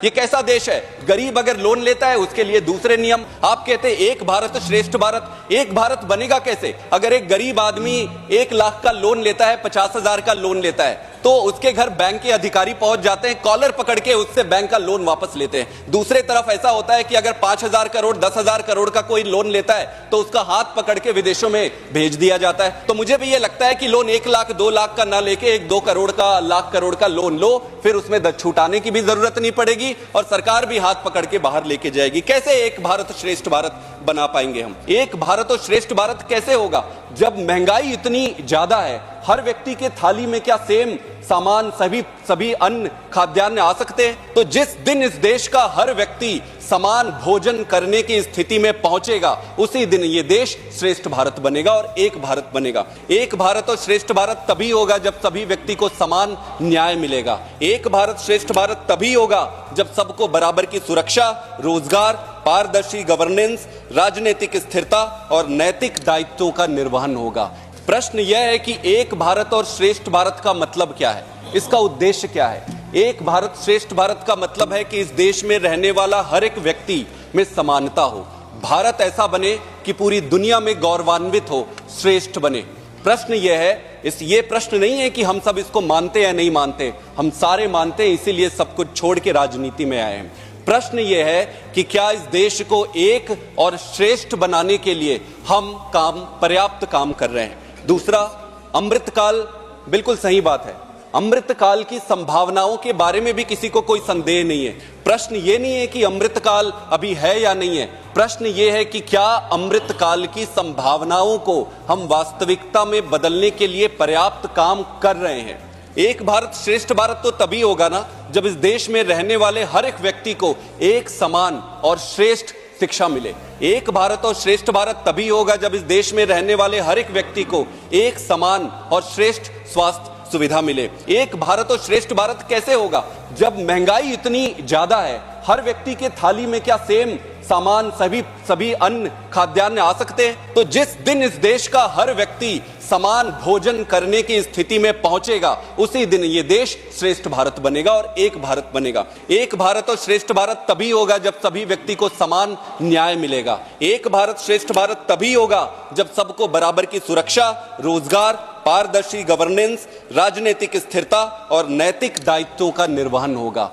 ये कैसा देश है? गरीब अगर लोन लेता है उसके लिए दूसरे नियम। आप कहते हैं एक भारत श्रेष्ठ भारत। एक भारत बनेगा कैसे? अगर एक गरीब आदमी 1 लाख का लोन लेता है, 50,000 का लोन लेता है, तो उसके घर बैंक के अधिकारी पहुंच जाते हैं, कॉलर पकड़ के उससे बैंक का लोन वापस लेते हैं। दूसरे तरफ ऐसा होता है कि अगर 5,000 करोड़ 10,000 करोड़ का कोई लोन लेता है तो उसका हाथ पकड़ के विदेशों में भेज दिया जाता है। तो मुझे भी ये लगता है कि लोन 1 लाख 2 लाख का ना लेके 1-2 करोड़ का, लाख करोड़ का लोन लो, फिर उसमें छूटाने की भी जरूरत नहीं पड़ेगी और सरकार भी हाथ पकड़ के बाहर लेके जाएगी। कैसे एक भारत श्रेष्ठ भारत बना पाएंगे हम? एक भारत और श्रेष्ठ भारत कैसे होगा जब महंगाई इतनी ज्यादा है? हर व्यक्ति के थाली में क्या सेम सामान, सभी अन्न खाद्यान्न आ सकते हैं? तो जिस दिन इस देश का हर व्यक्ति समान भोजन करने की स्थिति में पहुंचेगा, उसी दिन ये देश श्रेष्ठ भारत बनेगा और एक भारत बनेगा। एक भारत और श्रेष्ठ भारत तभी होगा जब सभी व्यक्ति को समान न्याय मिलेगा। एक भारत श्रेष्ठ भारत तभी होगा जब सबको बराबर की सुरक्षा, रोजगार, पारदर्शी गवर्नेंस, राजनीतिक स्थिरता और नैतिक दायित्वों का निर्वहन होगा। प्रश्न यह है कि एक भारत और श्रेष्ठ भारत का मतलब क्या है? इसका उद्देश्य क्या है? एक भारत श्रेष्ठ भारत का मतलब है कि इस देश में रहने वाला हर एक व्यक्ति में समानता हो। भारत ऐसा बने कि पूरी दुनिया में गौरवान्वित हो, श्रेष्ठ बने। प्रश्न यह है, ये प्रश्न नहीं है कि हम सब इसको मानते या नहीं मानते। हम सारे मानते हैं, इसीलिए सब कुछ छोड़ के राजनीति में आए हैं। प्रश्न यह है कि क्या इस देश को एक और श्रेष्ठ बनाने के लिए हम पर्याप्त काम कर रहे हैं? दूसरा, अमृतकाल, बिल्कुल सही बात है। अमृतकाल की संभावनाओं के बारे में भी किसी को कोई संदेह नहीं है। प्रश्न ये नहीं है कि अमृतकाल अभी है या नहीं है। प्रश्न ये है कि क्या अमृतकाल की संभावनाओं को हम वास्तविकता में बदलने के लिए पर्याप्त काम कर रहे हैं। एक भारत श्रेष्ठ भारत तो तभी होगा ना जब इस देश में रहने वाले हर एक व्यक्ति को एक समान और श्रेष्ठ शिक्षा मिले। एक भारत और श्रेष्ठ भारत तभी होगा जब इस देश में रहने वाले हर एक व्यक्ति को एक समान और श्रेष्ठ स्वास्थ्य सुविधा मिले। एक भारत और श्रेष्ठ भारत कैसे होगा जब महंगाई इतनी ज्यादा है? हर व्यक्ति के थाली में क्या सेम सामान, सभी अन्न खाद्यान्न आ सकते हैं? तो जिस दिन इस देश का हर व्यक्ति समान भोजन करने की स्थिति में पहुंचेगा, उसी दिन ये देश श्रेष्ठ भारत बनेगा और एक भारत बनेगा। एक भारत और श्रेष्ठ भारत तभी होगा जब सभी व्यक्ति को समान न्याय मिलेगा। एक भारत श्रेष्ठ भारत तभी होगा जब सबको बराबर की सुरक्षा, रोजगार, पारदर्शी गवर्नेंस, राजनीतिक स्थिरता और नैतिक दायित्वों का निर्वहन होगा।